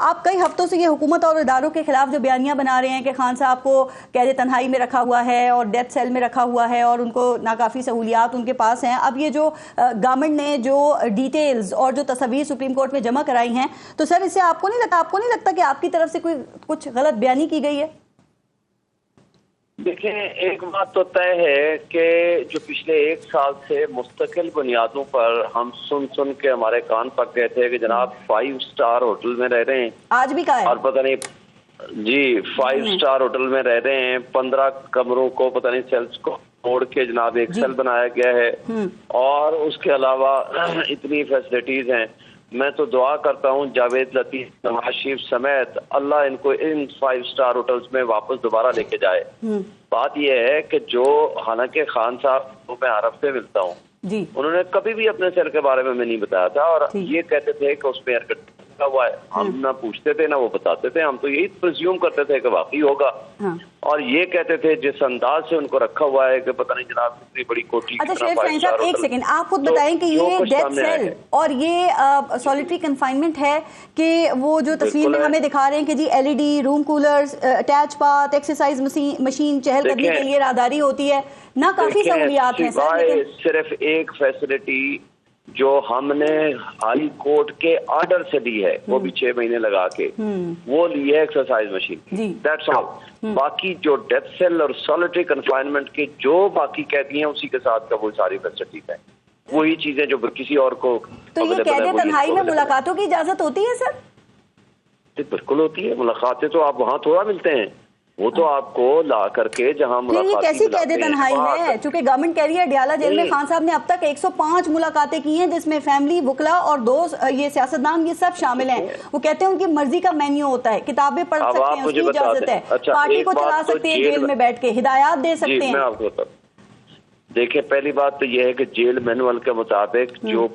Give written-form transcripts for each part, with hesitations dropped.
آپ کئی ہفتوں سے یہ حکومت اور اداروں کے خلاف جو بیانیاں بنا رہے ہیں کہ خان صاحب کو قید تنہائی میں رکھا ہوا ہے اور ڈیتھ سیل میں رکھا ہوا ہے اور ان کو ناکافی سہولیات ان کے پاس ہیں. اب یہ جو گورنمنٹ نے جو ڈیٹیلز اور جو تصاویر سپریم کورٹ میں جمع کرائی ہیں تو سر اس سے آپ کو نہیں لگتا کہ آپ کی طرف سے کوئی کچھ غلط بیانی کی گئی ہے؟ دیکھیں، ایک بات تو طے ہے کہ جو پچھلے ایک سال سے مستقل بنیادوں پر ہم سن کے ہمارے کان پک گئے تھے کہ جناب 5 سٹار ہوٹل میں رہ رہے ہیں. آج بھی کہا ہے اور پتہ نہیں جی 5 سٹار ہوٹل میں رہ رہے ہیں. 15 کمروں کو پتہ نہیں سیلز کو توڑ کے جناب ایک سیل بنایا گیا ہے اور اس کے علاوہ اتنی فیسلٹیز ہیں. میں تو دعا کرتا ہوں جاوید لطیف، نواز شریف سمیت اللہ ان کو ان 5 سٹار ہوٹلز میں واپس دوبارہ لے کے جائے. بات یہ ہے کہ جو حالانکہ خان صاحب کو میں عرب سے ملتا ہوں جی، انہوں نے کبھی بھی اپنے سیل کے بارے میں نہیں بتایا تھا اور یہ کہتے تھے کہ اس میں ایئر کنڈیشن ہوا ہے. ہم نہ پوچھتے تھے نہ وہ بتاتے تھے، ہم تو یہی پرزیوم کرتے تھے کہ واقعی ہوگا. اور یہ کہتے تھے جس انداز سے ان کو رکھا ہوا ہے کہ پتہ نہیں جناب اتنی بڑی کوٹھی. اچھا شریف شاہین صاحب ایک سیکنڈ، آپ خود بتائیں کہ یہ ڈیتھ سیل اور یہ سولیٹری کنفائنمنٹ ہے کہ وہ جو تصویر میں ہمیں دکھا رہے ہیں کہ جی LED room coolers, attach bath, exercise machine, چہل قدمی کے لیے راہداری ہوتی ہے، نہ کافی سہولیات ہیں سر. صرف ایک فیسلٹی جو ہم نے ہائی کورٹ کے آرڈر سے لی ہے وہ بھی 6 مہینے لگا کے وہ لی ہے ایکسرسائز مشین. That's all. باقی جو ڈیتھ سیل اور سولیٹری کنفائنمنٹ کے جو باقی قیدی ہیں اسی کے ساتھ کا وہ ساری فیسلٹیز ہیں، وہی چیزیں جو کسی اور کو. تو یہ قید تنہائی میں ملاقاتوں کی اجازت ہوتی ہے سر؟ بالکل ہوتی ہے. ملاقاتیں تو آپ وہاں تھوڑا ملتے ہیں، وہ تو آپ کو لا کر کے جہاں یہ کیسی قید تنہائی ہے؟ چونکہ گورنمنٹ کہہ رہی ہے ڈیالہ جیل میں خان صاحب نے اب تک 105 ملاقاتیں کی ہیں جس میں فیملی، وکلا اور دوست، یہ سیاستدان، یہ سب شامل ہیں. وہ کہتے ہیں ان کی مرضی کا مینیو ہوتا ہے، کتابیں پڑھ سکتے ہیں، اس کی اجازت ہے، پارٹی کو چلا سکتے ہیں جیل میں بیٹھ کے، ہدایات دے سکتے ہیں. دیکھیں، پہلی بات تو یہ ہے کہ جیل مینول کے مطابق جو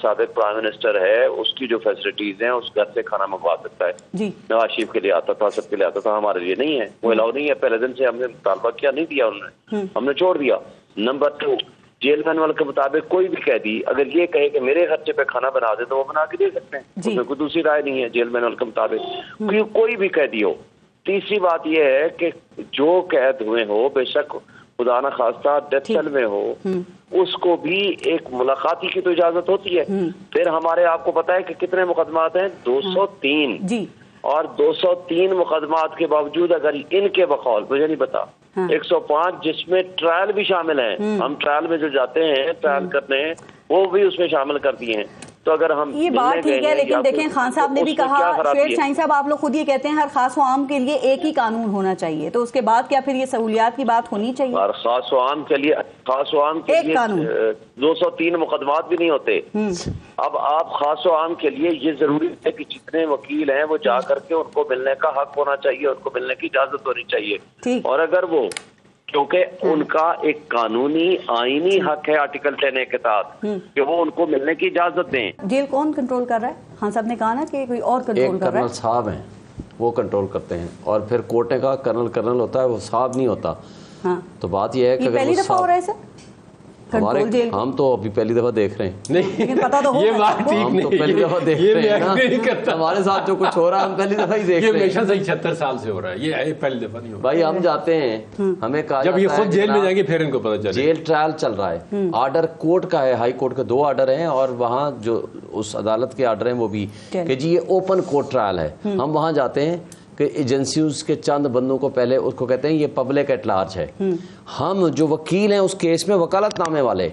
سابق پرائم منسٹر ہے اس کی جو فیسلٹیز ہیں اس گھر سے کھانا منگوا سکتا ہے. نواز شریف کے لیے آتا تھا، سب کے لیے آتا تھا، ہمارے لیے نہیں ہے، وہ الاؤ نہیں ہے. پہلے دن سے ہم نے مطالبہ کیا، نہیں دیا انہوں نے، ہم نے چھوڑ دیا. نمبر 2، جیل مینول کے مطابق کوئی بھی قیدی اگر یہ کہے کہ میرے خرچے پہ کھانا بنا دے تو وہ بنا کے دے سکتے ہیں، اس میں کوئی دوسری رائے نہیں ہے جیل مینول کے مطابق، کوئی بھی قیدی ہو. تیسری بات یہ ہے کہ جو قید ہوئے ہو، بے شک خدا نہ خواستہ ڈیتھ سیل میں ہو، اس کو بھی ایک ملاقاتی کی تو اجازت ہوتی ہے. پھر ہمارے آپ کو پتا ہے کہ کتنے مقدمات ہیں؟ 203. اور 203 مقدمات کے باوجود اگر ان کے بقول مجھے نہیں پتا 105 جس میں ٹرائل بھی شامل ہیں، ہم ٹرائل میں جو جاتے ہیں ٹرائل کرنے وہ بھی اس میں شامل کر دیے ہیں. تو اگر ہم یہ بات ٹھیک ہے، لیکن دیکھیں خان صاحب نے بھی کہا، شریف شاہین صاحب آپ لوگ خود یہ کہتے ہیں ہر خاص و عام کے لیے ایک ہی قانون ہونا چاہیے، تو اس کے بعد کیا پھر یہ سہولیات کی بات ہونی چاہیے؟ ہر خاص و عام کے لیے 203 مقدمات بھی نہیں ہوتے. اب آپ خاص و عام کے لیے یہ ضروری ہے کہ جتنے وکیل ہیں وہ جا کر کے ان کو ملنے کا حق ہونا چاہیے، ان کو ملنے کی اجازت ہونی چاہیے. اور اگر وہ کیونکہ ان کا ایک قانونی آئینی حق ہے آرٹیکل 10A کے تحت کہ وہ ان کو ملنے کی اجازت دیں. جیل کون کنٹرول کر رہا ہے؟ خان صاحب نے کہا نا کہ کوئی اور کنٹرول کر رہا ہے. کرنل صاحب ہیں وہ کنٹرول کرتے ہیں، اور پھر کوٹے کا کرنل ہوتا ہے، وہ صاحب نہیں ہوتا. تو بات یہ ہے کہ پہلی دفعہ ہو رہا ہے سر ہمارے، ہم تو ابھی پہلی دفعہ دیکھ رہے ہیں. نہیں پتا تو یہ بات ٹھیک ہم تو پہلی دفعہ دیکھ رہے ہیں، ہمارے ساتھ جو کچھ ہو رہا ہے ہم پہلی دفعہ ہی دیکھ رہے ہیں. یہ ہمیشہ سے 76 سال سے ہو رہا ہے، یہ پہلی دفعہ نہیں ہو رہا. بھائی ہم جاتے ہیں، ہمیں کہا جب یہ خود جیل میں جائیں گے پھر ان کو پتہ چلے. جیل ٹرائل چل رہا ہے، آرڈر کورٹ کا ہے، ہائی کورٹ کے 2 آرڈر ہیں، اور وہاں جو اس عدالت کے آرڈر ہیں وہ بھی کہ جی یہ اوپن کورٹ ٹرائل ہے. ہم وہاں جاتے ہیں کہ ایجنسیز کے چند بندوں کو پہلے اس کو کہتے ہیں یہ پبلک ایٹ لارج ہے. ہم جو وکیل ہیں اس کیس میں وکالت نامے والے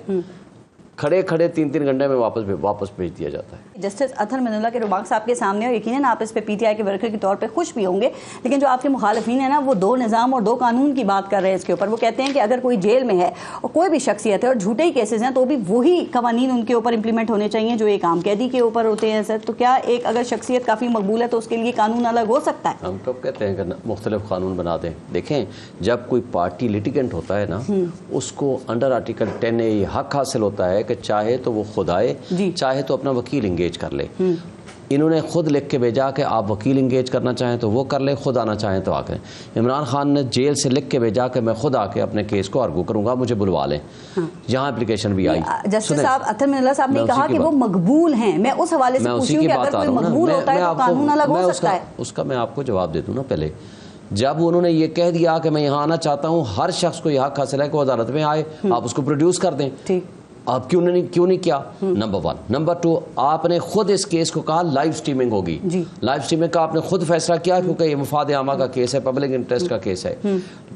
کھڑے 3 گھنٹے میں واپس بھیج دیا جاتا ہے. جسٹس اطہر من اللہ کے ریمارکس آپ کے سامنے، اور یقیناً آپ اس پہ PTI کے ورکر کے طور پہ خوش بھی ہوں گے، لیکن جو آپ کے مخالفین ہیں نا وہ 2 نظام اور 2 قانون کی بات کر رہے ہیں اس کے اوپر. وہ کہتے ہیں کہ اگر کوئی جیل میں ہے اور کوئی بھی شخصیت ہے اور جھوٹے ہی کیسز ہیں تو بھی وہی قوانین ان کے اوپر امپلیمنٹ ہونے چاہیے جو ایک عام قیدی کے اوپر ہوتے ہیں. سر تو کیا ایک اگر شخصیت کافی مقبول ہے تو اس کے لیے قانون الگ ہو سکتا ہے؟ ہم کب کہتے ہیں کہ مختلف قانون بنا دیں. دیکھیں جب کوئی پارٹی لیٹیگنٹ ہوتا ہے نا اس کو انڈر آرٹیکل 10A یہ حق حاصل ہوتا ہے کہ چاہے تو وہ خود آئے، چاہے تو اپنا وکیل انگیج کر لے. انہوں نے خود لکھ کے بھیجا کہ آپ وکیل انگیج کرنا چاہیں تو وہ کر لیں, خود آنا چاہیں تو آ کریں. عمران خان نے جیل سے لکھ کے بھیجا کہ میں خود آ کے اپنے کیس کو آرگو کروں گا, مجھے بلوا لیں. یہاں اپلیکیشن بھی آئی. جسٹس صاحب اطہر من اللہ صاحب نے کہا کہ وہ مقبول ہیں. میں اس حوالے سے پوچھوں کہ اگر کوئی مقبول ہوتا ہے تو قانون الگ ہو سکتا ہے. اس کا میں آپ کو جواب دے دوں نا. پہلے جب انہوں نے یہ کہہ دیا کہ میں یہاں آنا چاہتا ہوں, ہر شخص کو یہ حق حاصل ہے کہ وہ عدالت میں آئے, آپ اس کو پروڈیوس کر دیں. آپ کیوں نہیں کیا؟ نمبر 1. نمبر 2, آپ نے خود اس کیس کو کہا لائیو سٹریمنگ ہوگی. لائیو سٹریمنگ کا آپ نے خود فیصلہ کیا کیونکہ یہ مفاد عامہ کا کیس ہے, پبلک انٹرسٹ کا کیس ہے.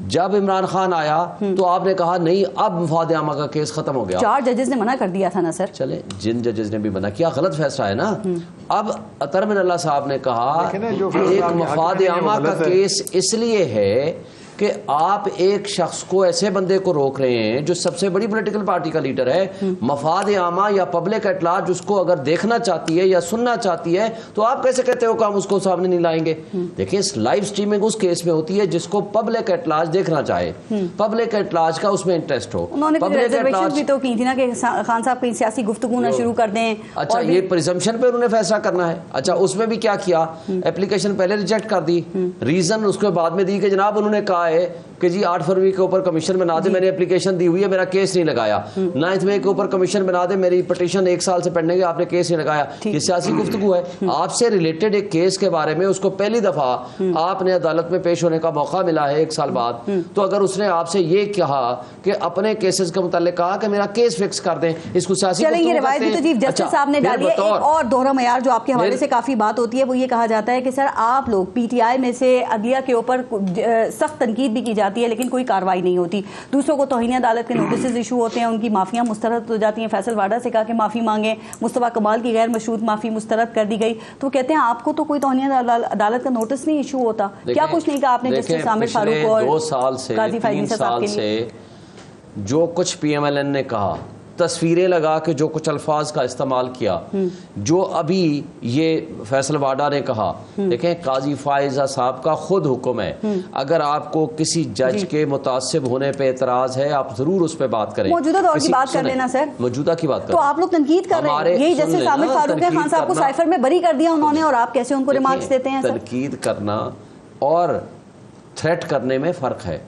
جب عمران خان آیا تو آپ نے کہا نہیں اب مفاد عامہ کا کیس ختم ہو گیا. 4 ججز نے منع کر دیا تھا نا سر. چلے جن ججز نے بھی منع کیا غلط فیصلہ ہے نا. اب اطہر من اللہ صاحب نے کہا ایک مفاد عامہ کا کیس اس لیے ہے کہ آپ ایک شخص کو, ایسے بندے کو روک رہے ہیں جو سب سے بڑی پولیٹیکل پارٹی کا لیڈر ہے, مفاد عامہ یا پبلک ایٹ لارج اس کو اگر دیکھنا چاہتی ہے یا سننا چاہتی ہے تو آپ کیسے کہتے ہو کہ ہم اس کو سامنے نہیں لائیں گے؟ دیکھیں لائیو سٹریمنگ اس کیس میں ہوتی ہے جس کو پبلک ایٹ لارج دیکھنا چاہے, پبلک ایٹ لارج کا اس میں انٹرسٹ ہو. انہوں نے ریزرویشن بھی تو کی تھی نا کہ خان صاحب کہیں سیاسی گفتگو نہ شروع کر دیں. اچھا یہ پریزمپشن پہ انہوں نے فیصلہ کرنا ہے. اچھا اس میں بھی کیا کیا, اپلیکیشن پہلے ریجیکٹ کر دی, ریزن اس کے بعد میں دی کہ جناب انہوں نے کہا ہے کہ جی 8 فروری کے اوپر کمیشن بنا دے, میں نے اپلیکیشن دی ہوئی ہے, میرا کیس نہیں لگایا. 9 مئی کے اوپر کمیشن بنا دے, میری پٹیشن 1 سال سے پینڈنگ ہے, آپ نے کیس نہیں لگایا. یہ سیاسی گفتگو ہے. آپ سے ریلیٹڈ ایک کیس کے بارے میں اس کو پہلی دفعہ آپ نے عدالت میں پیش ہونے کا موقع ملا ہے 1 سال بعد, تو اگر اس نے آپ سے یہ کہا کہ اپنے کیسز کے متعلق کہا کہ میرا کیس فکس کر دیں, اس کو سیاسی چلیں یہ روایت بھی تو چیف جسٹس صاحب نے ڈالی ہے. ایک اور دوہرا معیار جو آپ کے حوالے سے کافی بات ہوتی ہے وہ یہ کہا جاتا ہے کہ سر آپ لوگ پی ٹی آئی میں سے عدلیہ کے اوپر سخت تنقید بھی کی جاتی ہے لیکن کوئی کارروائی نہیں ہوتی, دوسروں کو توہین عدالت کے نوٹسز ایشو ہوتے ہیں, ان کی معافیاں مسترد ہو جاتی ہیں. فیصل واڈا سے کہا کہ معافی مانگیں, مصطفیٰ کمال کی غیر مشروط معافی مسترد کر دی گئی. تو کہتے ہیں آپ کو تو کوئی توہین عدالت کا نوٹس نہیں ایشو ہوتا, کیا کچھ نہیں کہا آپ نے جسٹس عامر فاروق اور 2 سال سے 3 سال سے جو کچھ پی ایم ایل این نے کہا, تصویریں لگا کے جو کچھ الفاظ کا استعمال کیا, جو ابھی یہ فیصل واڈا نے کہا, دیکھیں قاضی فائزہ صاحب کا خود حکم ہے, اگر آپ کو کسی جج کے متعصب ہونے پہ اعتراض ہے آپ ضرور اس پہ بات کریں. موجودہ دور کی بات کر لینا سر, موجودہ کی بات تو آپ لوگ تنقید کر رہے ہیں. یہی جیسے عامر فاروق نے خان صاحب کو سائفر میں بری کر دیا انہوں نے, اور آپ کیسے ان کو ریمارکس دیتے ہیں؟ تنقید کرنا اور تھریٹ کرنے میں فرق ہے.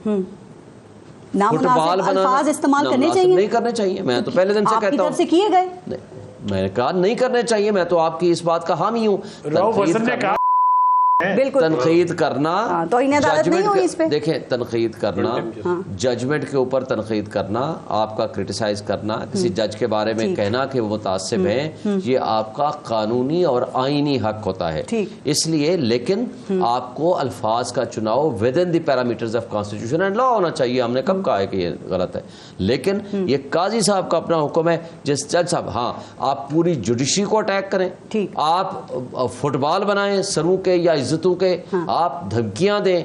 نامناسب الفاظ استعمال کرنے چاہیے نہیں کرنے چاہیے. میں تو پہلے دن سے کہتا ہوں آپ کی طرف سے کیے گئے, میں نے کہا نہیں کرنے چاہیے. میں تو آپ کی اس بات کا حامی ہوں. تنقید کرنا, دیکھیں تنقید کرنا, ججمنٹ کے اوپر تنقید کرنا, آپ کا کرٹیسائز کرنا, کسی جج کے بارے میں کہنا کہ وہ متعصب ہیں, یہ آپ کا قانونی اور آئینی حق ہوتا ہے. اس لیے لیکن آپ کو الفاظ کا چناؤ with in the parameters of constitution and law ہونا چاہیے. ہم نے کب کہا ہے کہ یہ غلط ہے, لیکن یہ قاضی صاحب کا اپنا حکم ہے. جس جج صاحب, ہاں آپ پوری جوڈیشری کو اٹیک کریں, آپ فٹ بال بنائیں سروں کے یا عزتوں کے, آپ دھمکیاں دیں,